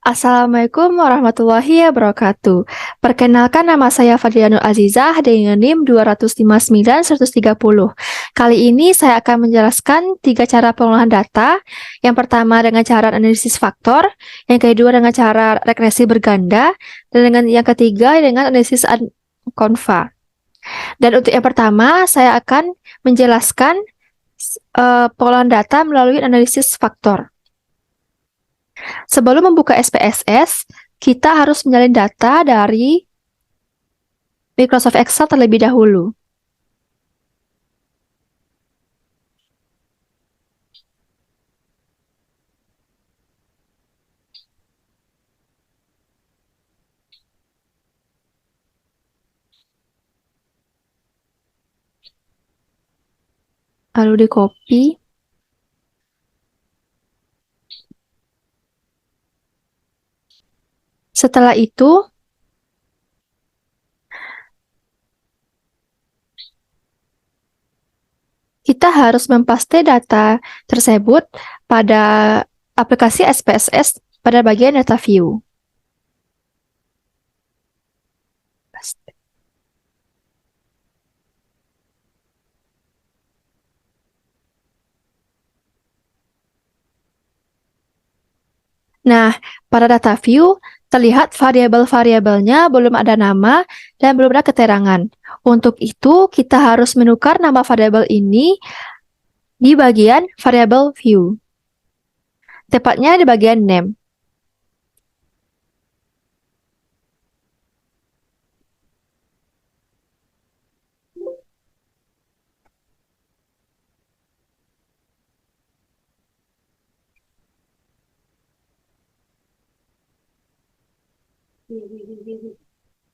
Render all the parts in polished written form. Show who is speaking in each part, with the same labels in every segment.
Speaker 1: Assalamualaikum warahmatullahi wabarakatuh. Perkenalkan nama saya Fadlianur Azizah dengan NIM 259-130. Kali ini saya akan menjelaskan 3 cara pengolahan data. Yang pertama dengan cara analisis faktor, yang kedua dengan cara regresi berganda, dan dengan yang ketiga dengan analisis konva. Dan untuk yang pertama, saya akan menjelaskan pengolahan data melalui analisis faktor. Sebelum membuka SPSS, kita harus menyalin data dari Microsoft Excel terlebih dahulu. Lalu di copy. Setelah itu, kita harus mempaste data tersebut pada aplikasi SPSS pada bagian data view. Nah, pada data view, terlihat variabel-variabelnya belum ada nama dan belum ada keterangan. Untuk itu, kita harus menukar nama variabel ini di bagian variabel view. Tepatnya di bagian name.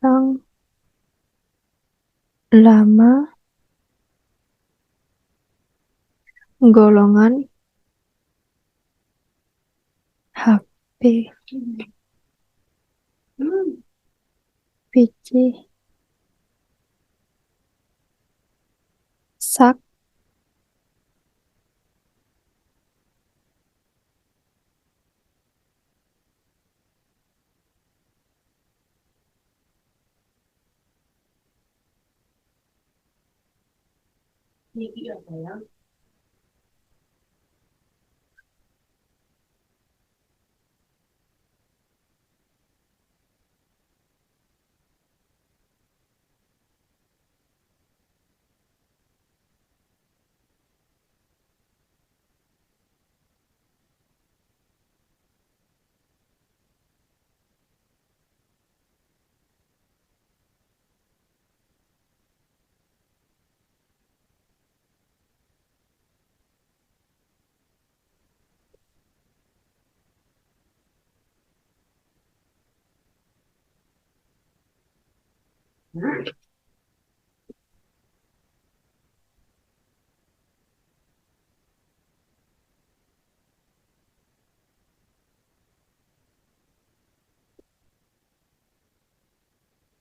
Speaker 1: Yang lama, golongan, HP, PC, sak,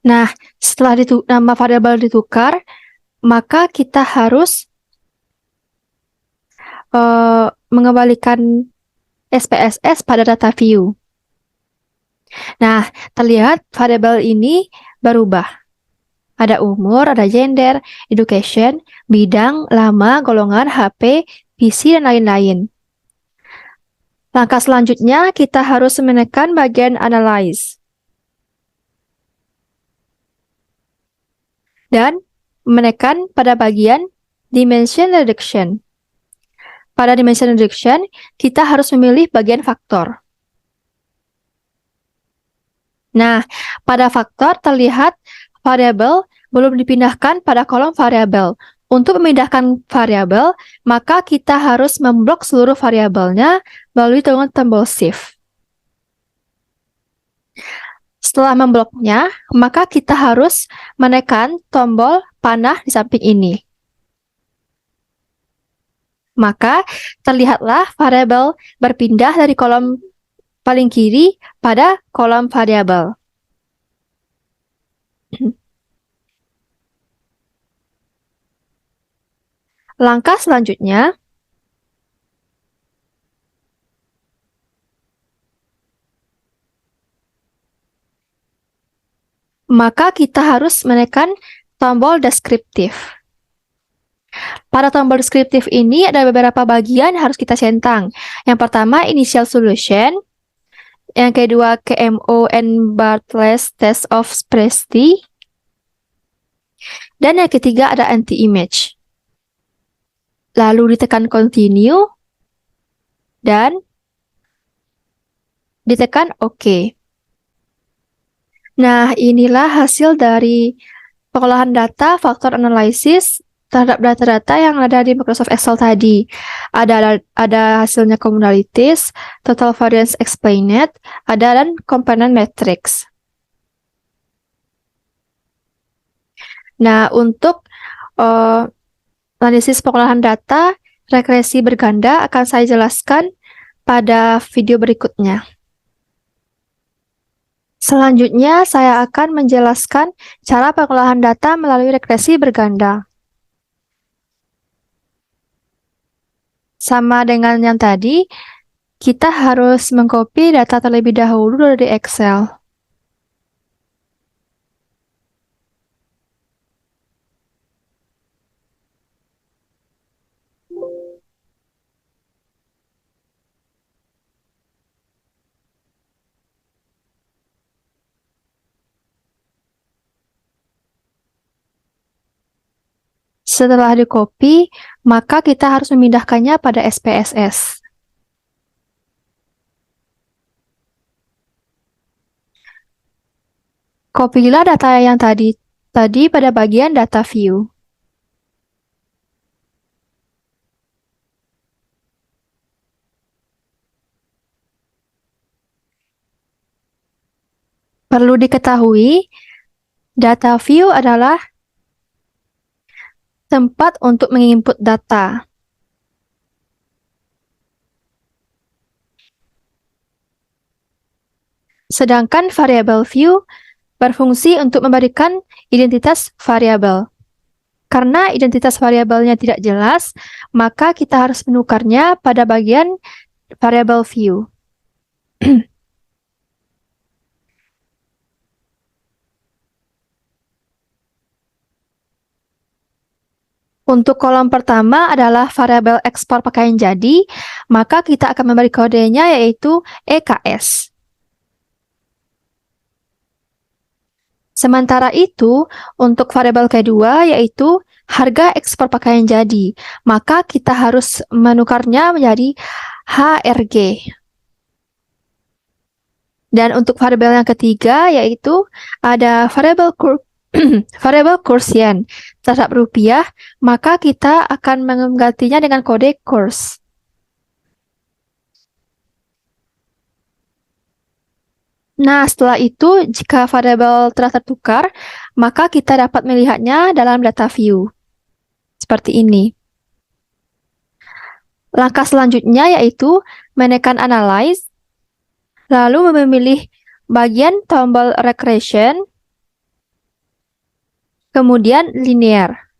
Speaker 1: Nah, setelah nama variabel ditukar, maka kita harus mengembalikan SPSS pada data view. Nah, terlihat variabel ini berubah. Ada umur, ada gender, education, bidang, lama, golongan, HP, PC, dan lain-lain. Langkah selanjutnya, kita harus menekan bagian Analyze. Dan menekan pada bagian Dimension Reduction. Pada Dimension Reduction, kita harus memilih bagian faktor. Nah, pada faktor terlihat variabel belum dipindahkan pada kolom variabel. Untuk memindahkan variabel, maka kita harus memblok seluruh variabelnya melalui tombol Shift. Setelah membloknya, maka kita harus menekan tombol panah di samping ini. Maka terlihatlah variabel berpindah dari kolom paling kiri pada kolom variabel. Langkah selanjutnya, maka kita harus menekan tombol deskriptif. Pada tombol deskriptif ini ada beberapa bagian harus kita centang. Yang pertama, initial solution. Yang kedua, KMON Bartlett's test of spreadsheet. Dan yang ketiga ada anti-image. Lalu ditekan continue. Dan ditekan OK. Nah, inilah hasil dari pengolahan data faktor analisis terhadap data-data yang ada di Microsoft Excel tadi. Ada hasilnya commonalities, total variance explained, ada dan component matrix. Nah, untuk analisis pengolahan data, regresi berganda akan saya jelaskan pada video berikutnya. Selanjutnya, saya akan menjelaskan cara pengolahan data melalui regresi berganda. Sama dengan yang tadi, kita harus mengcopy data terlebih dahulu dari Excel. Setelah di-copy, maka kita harus memindahkannya pada SPSS. Kopilah data yang tadi pada bagian data view. Perlu diketahui, data view adalah tempat untuk menginput data. Sedangkan variable view berfungsi untuk memberikan identitas variabel. Karena identitas variabelnya tidak jelas, maka kita harus menukarnya pada bagian variable view. Untuk kolom pertama adalah variabel ekspor pakaian jadi, maka kita akan memberi kodenya yaitu EKS. Sementara itu, untuk variabel kedua yaitu harga ekspor pakaian jadi, maka kita harus menukarnya menjadi HRG. Dan untuk variabel yang ketiga yaitu ada variabel variabel kurs yen terhadap rupiah, maka kita akan menggantinya dengan kode kurs. Nah, setelah itu, jika variabel telah tertukar, maka kita dapat melihatnya dalam data view. Seperti ini. Langkah selanjutnya yaitu menekan Analyze, lalu memilih bagian tombol Regression, kemudian Linear.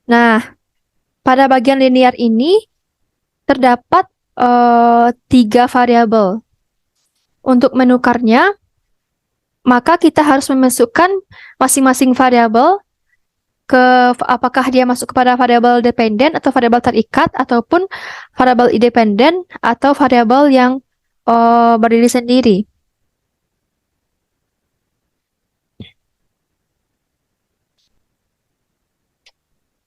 Speaker 1: Nah, pada bagian linear ini terdapat 3 variabel. Untuk menukarnya, maka kita harus memasukkan masing-masing variabel ke apakah dia masuk kepada variabel dependen atau variabel terikat, ataupun variabel independen atau variabel yang berdiri sendiri.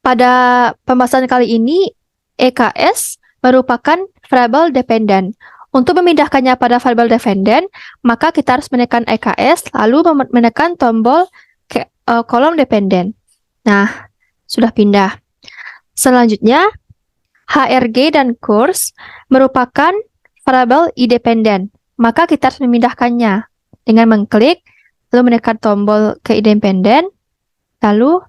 Speaker 1: Pada pembahasan kali ini, EKS merupakan variabel dependen. Untuk memindahkannya pada variabel dependen, maka kita harus menekan EKS, lalu menekan tombol kolom dependen. Nah, sudah pindah. Selanjutnya, HRG dan kurs merupakan variabel independen. Maka kita harus memindahkannya dengan mengklik, lalu menekan tombol ke independen, lalu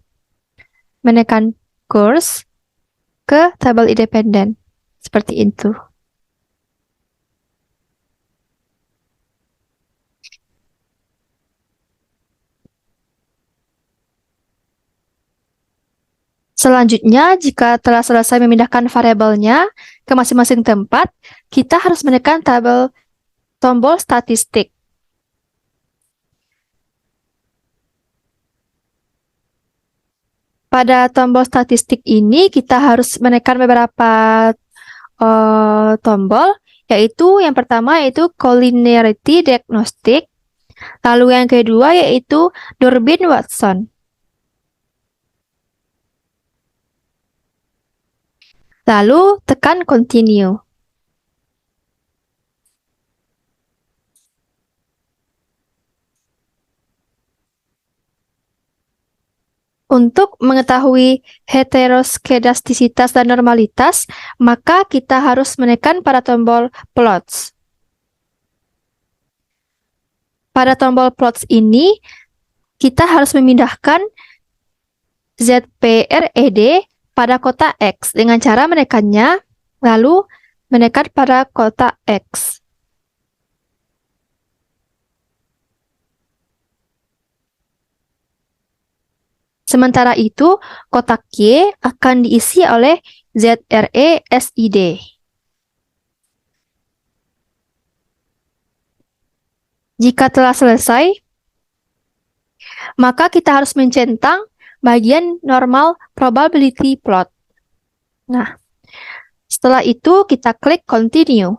Speaker 1: menekan kurs ke tabel independen. Seperti itu. Selanjutnya, jika telah selesai memindahkan variabelnya ke masing-masing tempat, kita harus menekan tombol statistik. Pada tombol statistik ini kita harus menekan beberapa tombol, yaitu yang pertama yaitu collinearity diagnostic, lalu yang kedua yaitu Durbin-Watson. Lalu tekan continue. Untuk mengetahui heteroskedastisitas dan normalitas, maka kita harus menekan pada tombol plots. Pada tombol plots ini, kita harus memindahkan ZPRED pada kotak X dengan cara menekannya, lalu menekan pada kotak X. Sementara itu, kotak Y akan diisi oleh ZRESID. Jika telah selesai, maka kita harus mencentang bagian normal probability plot. Nah, setelah itu kita klik continue.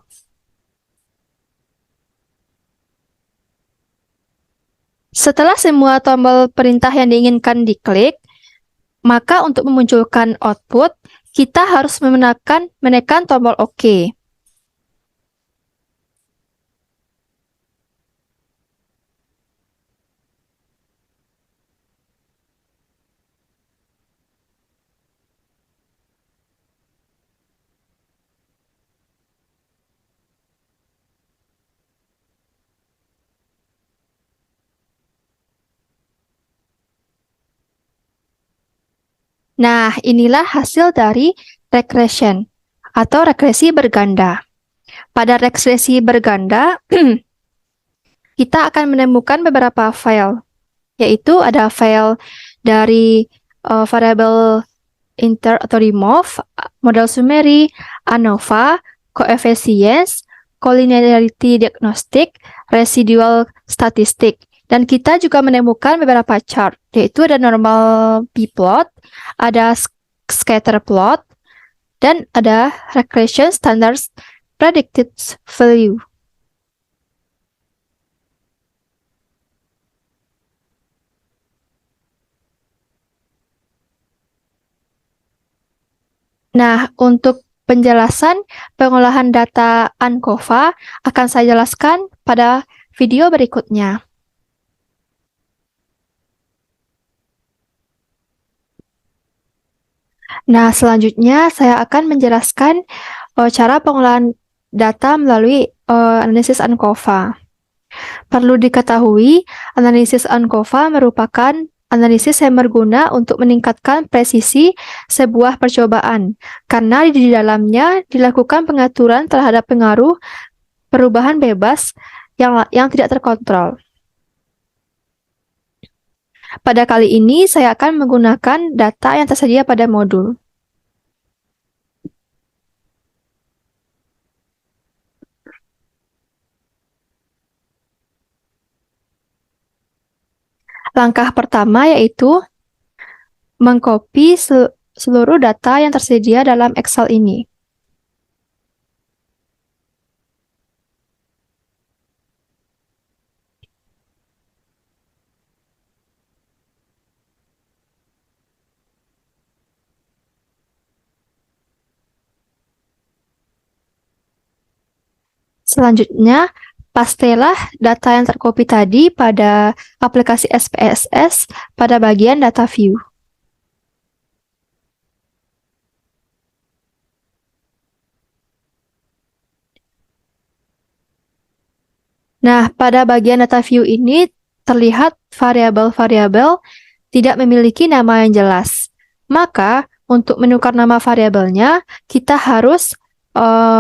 Speaker 1: Setelah semua tombol perintah yang diinginkan diklik, maka untuk memunculkan output, kita harus menekan tombol OK. Nah, inilah hasil dari regression atau regresi berganda. Pada regresi berganda, kita akan menemukan beberapa file, yaitu ada file dari variable inter atau remove, model summary, ANOVA, coefficients, collinearity diagnostic, residual statistic. Dan kita juga menemukan beberapa chart, yaitu ada normal p-plot, ada scatter plot, dan ada regression standards predicted value. Nah, untuk penjelasan pengolahan data ANCOVA akan saya jelaskan pada video berikutnya. Nah, selanjutnya saya akan menjelaskan cara pengolahan data melalui analisis ANCOVA. Perlu diketahui, analisis ANCOVA merupakan analisis yang berguna untuk meningkatkan presisi sebuah percobaan, karena di dalamnya dilakukan pengaturan terhadap pengaruh perubahan bebas yang tidak terkontrol. Pada kali ini, saya akan menggunakan data yang tersedia pada modul. Langkah pertama yaitu mengcopy seluruh data yang tersedia dalam Excel ini. Selanjutnya, pastelah data yang tercopy tadi pada aplikasi SPSS pada bagian data view. Nah, pada bagian data view ini terlihat variabel-variabel tidak memiliki nama yang jelas. Maka, untuk menukar nama variabelnya, kita harus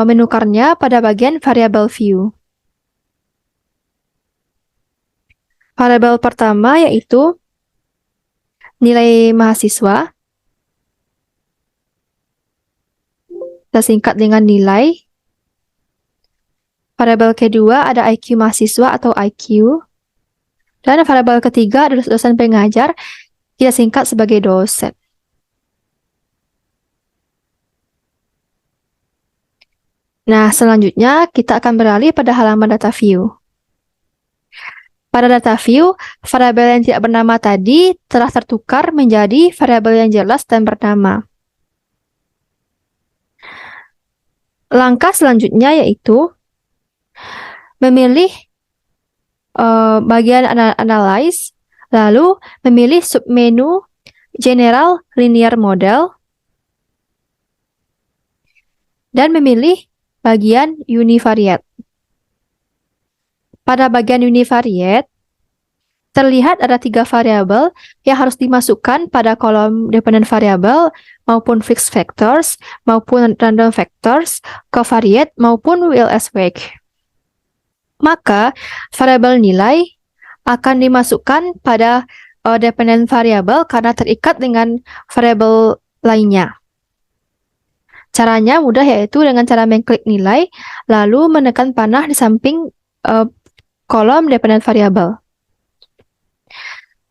Speaker 1: menukarnya pada bagian variabel view. Variabel pertama yaitu nilai mahasiswa. Kita singkat dengan nilai. Variabel kedua ada IQ mahasiswa atau IQ. Dan variabel ketiga adalah dosen pengajar, kita singkat sebagai dosen. Nah, selanjutnya kita akan beralih pada halaman data view. Pada data view, variabel yang tidak bernama tadi telah tertukar menjadi variabel yang jelas dan bernama. Langkah selanjutnya yaitu memilih bagian Analyze, lalu memilih submenu General Linear Model, dan memilih bagian Univariate. Pada bagian Univariate, terlihat ada 3 variabel yang harus dimasukkan pada kolom dependent variable maupun fixed vectors, maupun random vectors, covariate, maupun WLS-Weak. Maka, variabel nilai akan dimasukkan pada dependent variable karena terikat dengan variabel lainnya. Caranya mudah, yaitu dengan cara mengklik nilai, lalu menekan panah di samping kolom dependent variable.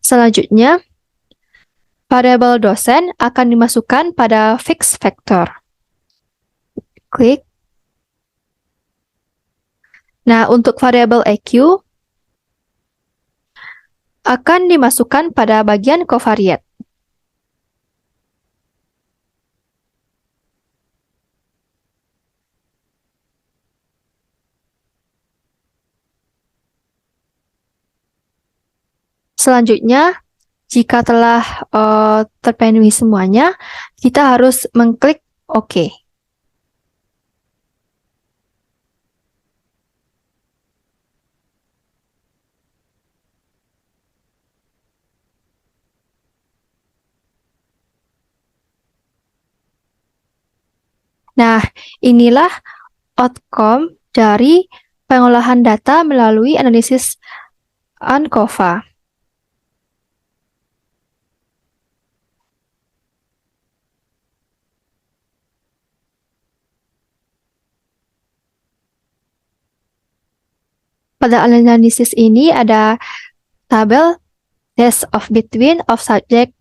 Speaker 1: Selanjutnya, variabel dosen akan dimasukkan pada fixed vector. Klik. Nah, untuk variabel EQ akan dimasukkan pada bagian covariate. Selanjutnya, jika telah terpenuhi semuanya, kita harus mengklik OK. Nah, inilah outcome dari pengolahan data melalui analisis ANCOVA. Pada analisis ini ada tabel test of between of subject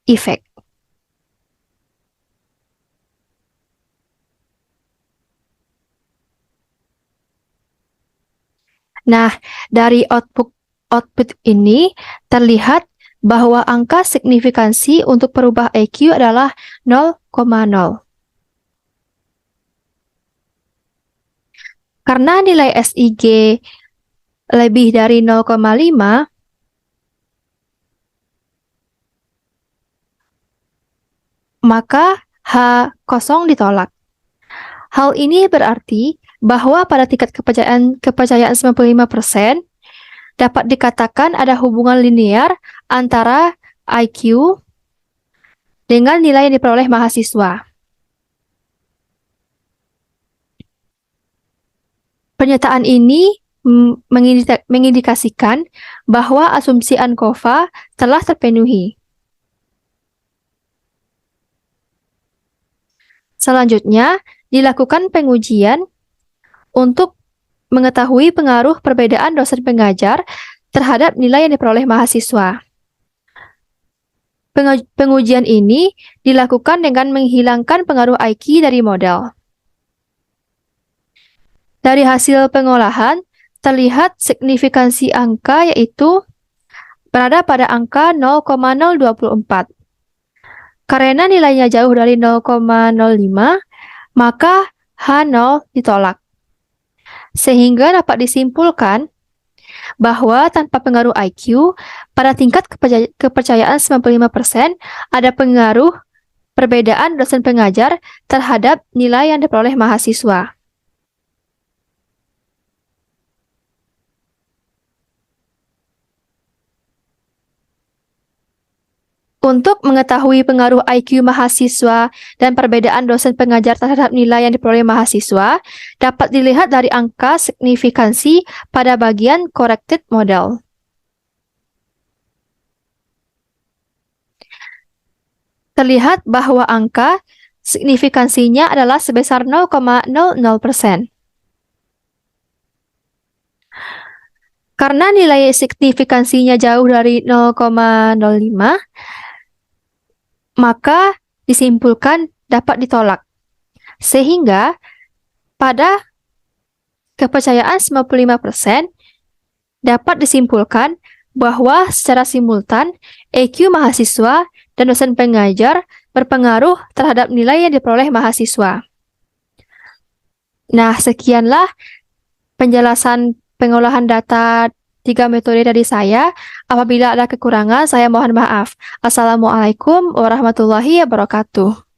Speaker 1: effect. Nah, dari output ini terlihat bahwa angka signifikansi untuk perubah EQ adalah 0,0. Karena nilai SIG lebih dari 0,5, maka H0 ditolak. Hal ini berarti bahwa pada tingkat kepercayaan 95%, dapat dikatakan ada hubungan linear antara IQ dengan nilai yang diperoleh mahasiswa. Pernyataan ini mengindikasikan bahwa asumsi ANCOVA telah terpenuhi. Selanjutnya, dilakukan pengujian untuk mengetahui pengaruh perbedaan dosen pengajar terhadap nilai yang diperoleh mahasiswa. Pengujian ini dilakukan dengan menghilangkan pengaruh IQ dari model. Dari hasil pengolahan, terlihat signifikansi angka yaitu berada pada angka 0,024. Karena nilainya jauh dari 0,05, maka H0 ditolak. Sehingga dapat disimpulkan bahwa tanpa pengaruh IQ, pada tingkat kepercayaan 95% ada pengaruh perbedaan dosen pengajar terhadap nilai yang diperoleh mahasiswa. Untuk mengetahui pengaruh IQ mahasiswa dan perbedaan dosen pengajar terhadap nilai yang diperoleh mahasiswa, dapat dilihat dari angka signifikansi pada bagian corrected model. Terlihat bahwa angka signifikansinya adalah sebesar 0,00%. Karena nilai signifikansinya jauh dari 0,05, maka disimpulkan dapat ditolak. Sehingga pada kepercayaan 95% dapat disimpulkan bahwa secara simultan EQ mahasiswa dan dosen pengajar berpengaruh terhadap nilai yang diperoleh mahasiswa. Nah, sekianlah penjelasan pengolahan data 3 metode dari saya. Apabila ada kekurangan, saya mohon maaf. Assalamualaikum warahmatullahi wabarakatuh.